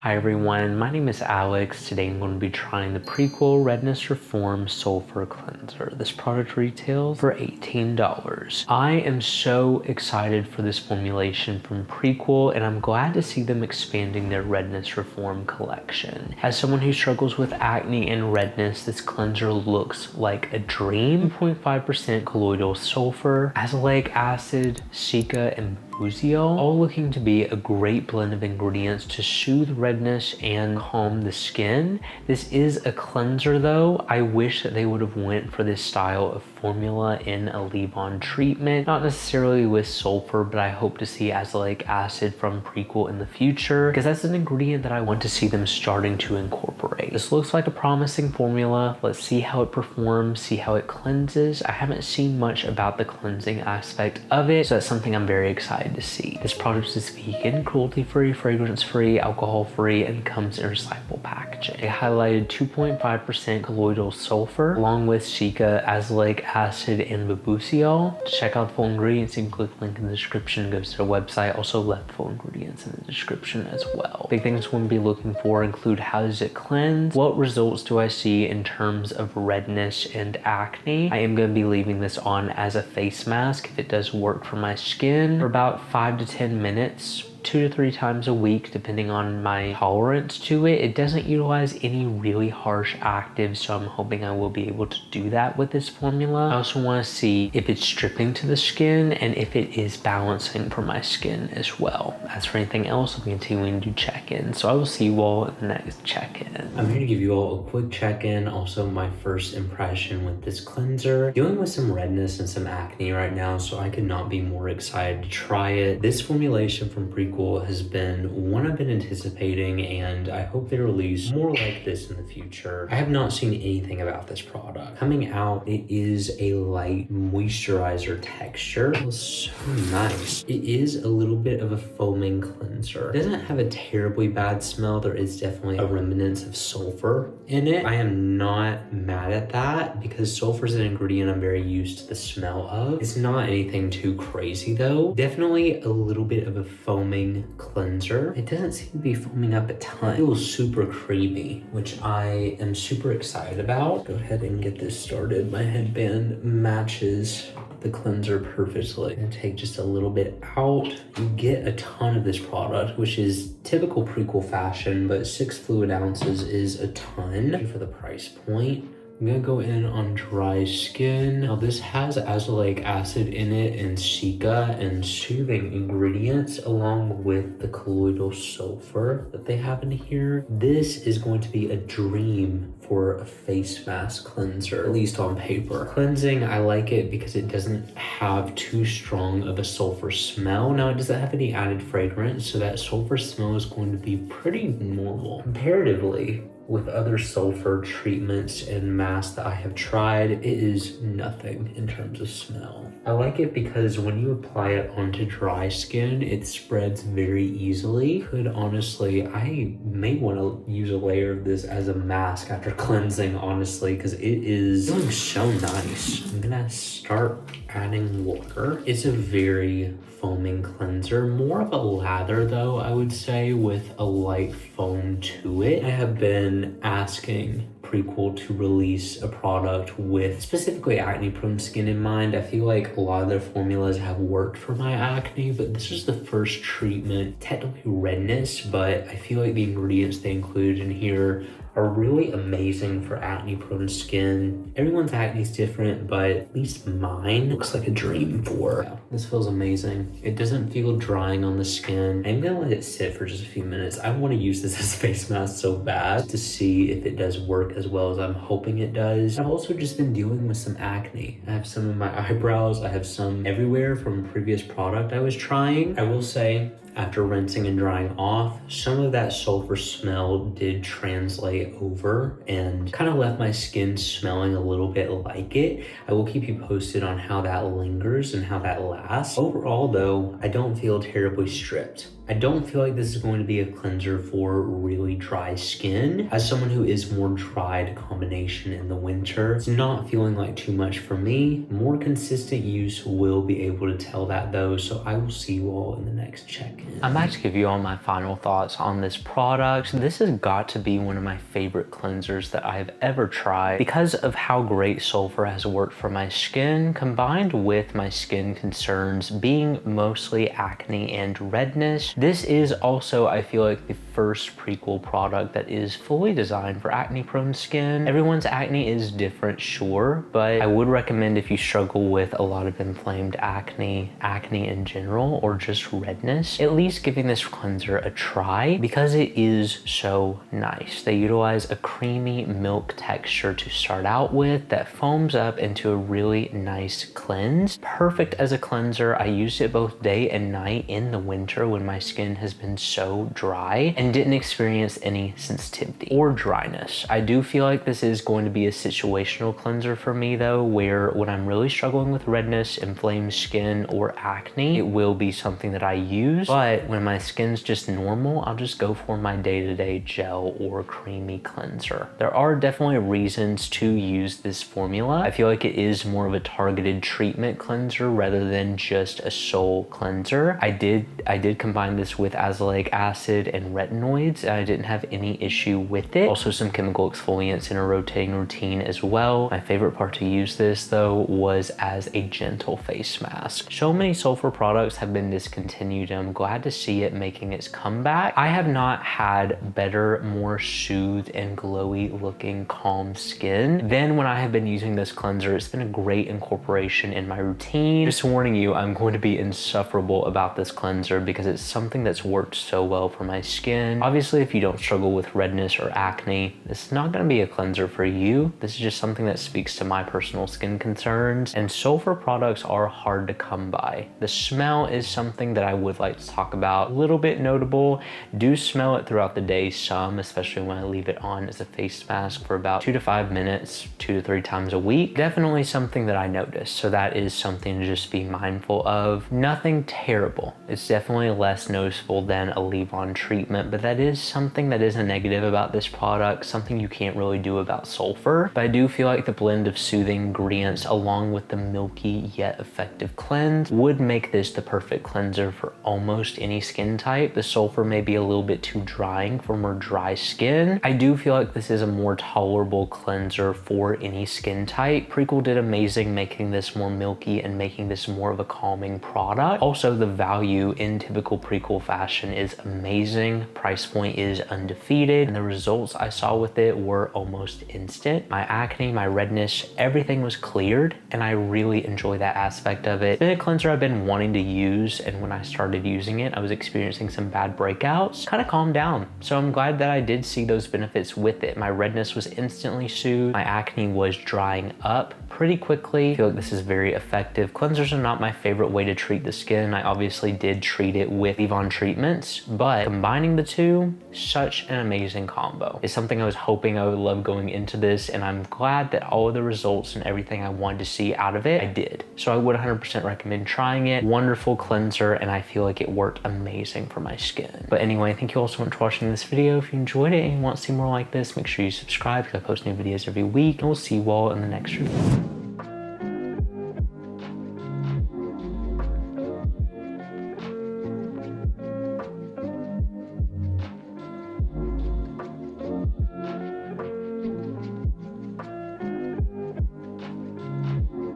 Hi everyone, my name is Alex. Today I'm going to be trying the Prequel Redness Reform Sulfur Cleanser. This product retails for $18. I am so excited for this formulation from Prequel, and I'm glad to see them expanding their Redness Reform collection. As someone who struggles with acne and redness, this cleanser looks like a dream. 2.5% colloidal sulfur, azelaic acid, cica, and Decyl, all looking to be a great blend of ingredients to soothe redness and calm the skin. This is a cleanser though. I wish that they would have went for this style of formula in a leave-on treatment, not necessarily with sulfur, but I hope to see azelaic acid from Prequel in the future because that's an ingredient that I want to see them starting to incorporate. This looks like a promising formula. Let's see how it performs, see how it cleanses. I haven't seen much about the cleansing aspect of it, so that's something I'm very excited to see. This product is vegan, cruelty-free, fragrance-free, alcohol-free, and comes in recyclable packaging. They highlighted 2.5% colloidal sulfur along with cica, azelaic acid, and babusiol. To check out the full ingredients, you can click the link in the description, go to their website. Also left full ingredients in the description as well. Big things we're going to be looking for include how does it cleanse, what results do I see in terms of redness and acne. I am going to be leaving this on as a face mask if it does work for my skin for about 5 to 10 minutes. 2 to 3 times a week depending on my tolerance to it. It doesn't utilize any really harsh actives, so I'm hoping I will be able to do that with this formula. I also want to see if it's stripping to the skin and if it is balancing for my skin as well. As for anything else, I'll be continuing to check in, so I will see you all in the next check-in. I'm here to give you all a quick check-in, also my first impression with this cleanser. Dealing with some redness and some acne right now, so I could not be more excited to try it. This formulation from Prequel has been one I've been anticipating, and I hope they release more like this in the future. I have not seen anything about this product. Coming out, it is a light moisturizer texture. It feels so nice. It is a little bit of a foaming cleanser. It doesn't have a terribly bad smell. There is definitely a remnants of sulfur in it. I am not mad at that because sulfur is an ingredient I'm very used to the smell of. It's not anything too crazy though. Definitely a little bit of a foaming cleanser. It doesn't seem to be foaming up a ton. It feels super creamy, which I am super excited about. Go ahead and get this started. My headband matches the cleanser perfectly. I'm gonna take just a little bit out. You get a ton of this product, which is typical Prequel fashion, but 6 fluid ounces is a ton for the price point. I'm gonna go in on dry skin. Now this has azelaic acid in it and cica and soothing ingredients along with the colloidal sulfur that they have in here. This is going to be a dream for a face mask cleanser, at least on paper. Cleansing, I like it because it doesn't have too strong of a sulfur smell. Now it doesn't have any added fragrance, so that sulfur smell is going to be pretty normal. Comparatively, with other sulfur treatments and masks that I have tried, it is nothing in terms of smell. I like it because when you apply it onto dry skin, it spreads very easily. Could honestly, I may want to use a layer of this as a mask after cleansing, honestly, because it is feeling so nice. I'm gonna start adding water. It's a very foaming cleanser, more of a lather though, I would say, with a light foam to it. I have been asking Prequel to release a product with specifically acne prone skin in mind. I feel like a lot of their formulas have worked for my acne, but this is the first treatment, technically redness, but I feel like the ingredients they included in here are really amazing for acne prone skin. Everyone's acne is different, but at least mine looks like a dream for. Yeah, this feels amazing. It doesn't feel drying on the skin. I'm gonna let it sit for just a few minutes. I want to use this as a face mask so bad to see if it does work as well as I'm hoping it does. I've also just been dealing with some acne. I have some in my eyebrows. I have some everywhere from a previous product I was trying. I will say, after rinsing and drying off, some of that sulfur smell did translate over and kind of left my skin smelling a little bit like it. I will keep you posted on how that lingers and how that lasts. Overall though, I don't feel terribly stripped. I don't feel like this is going to be a cleanser for really dry skin. As someone who is more dry to combination in the winter, it's not feeling like too much for me. More consistent use will be able to tell that though, so I will see you all in the next check. I'm back to give you all my final thoughts on this product. This has got to be one of my favorite cleansers that I've ever tried because of how great Sulfur has worked for my skin, combined with my skin concerns being mostly acne and redness. This is also, I feel like, the first prequel product that is fully designed for acne prone skin. Everyone's acne is different, sure, but I would recommend if you struggle with a lot of inflamed acne in general, or just redness, at least giving this cleanser a try because it is so nice. They utilize a creamy milk texture to start out with that foams up into a really nice cleanse. Perfect as a cleanser. I used it both day and night in the winter when my skin has been so dry and didn't experience any sensitivity or dryness. I do feel like this is going to be a situational cleanser for me though, where when I'm really struggling with redness, inflamed skin, or acne, it will be something that I use. But when my skin's just normal, I'll just go for my day-to-day gel or creamy cleanser. There are definitely reasons to use this formula. I feel like it is more of a targeted treatment cleanser rather than just a sole cleanser. I did combine this with azelaic acid and retinoids, and I didn't have any issue with it. Also some chemical exfoliants in a rotating routine as well. My favorite part to use this though was as a gentle face mask. So many Sulfur products have been discontinued, and I'm glad to see it making its comeback. I have not had better, more soothed and glowy looking calm skin than when I have been using this cleanser. It's been a great incorporation in my routine. Just warning you, I'm going to be insufferable about this cleanser because it's something that's worked so well for my skin. Obviously, if you don't struggle with redness or acne, this is not going to be a cleanser for you. This is just something that speaks to my personal skin concerns, and Sulfur products are hard to come by. The smell is something that I would like to talk about. A little bit notable. Do smell it throughout the day some, especially when I leave it on as a face mask for about 2 to 5 minutes, 2 to 3 times a week. Definitely something that I notice, so that is something to just be mindful of. Nothing terrible. It's definitely less noticeable than a leave-on treatment, but that is something that is a negative about this product, something you can't really do about Sulfur. But I do feel like the blend of soothing ingredients along with the milky yet effective cleanse would make this the perfect cleanser for almost any skin type. The Sulfur may be a little bit too drying for more dry skin. I do feel like this is a more tolerable cleanser for any skin type. Prequel did amazing making this more milky and making this more of a calming product. Also, the value in typical Prequel fashion is amazing. Price point is undefeated, and the results I saw with it were almost instant. My acne, my redness, everything was cleared, and I really enjoy that aspect of it. It's been a cleanser I've been wanting to use, and when I started using it, I was experiencing some bad breakouts. Kind of calmed down. So I'm glad that I did see those benefits with it. My redness was instantly soothed. My acne was drying up pretty quickly. I feel like this is very effective. Cleansers are not my favorite way to treat the skin. I obviously did treat it with leave-on treatments, but combining the two, such an amazing combo. It's something I was hoping I would love going into this, and I'm glad that all of the results and everything I wanted to see out of it, I did. So I would 100% recommend trying it. Wonderful cleanser, and I feel like it worked amazing for my skin. But anyway, thank you all so much for watching this video. If you enjoyed it and you want to see more like this, make sure you subscribe because I post new videos every week, and we'll see you all in the next review.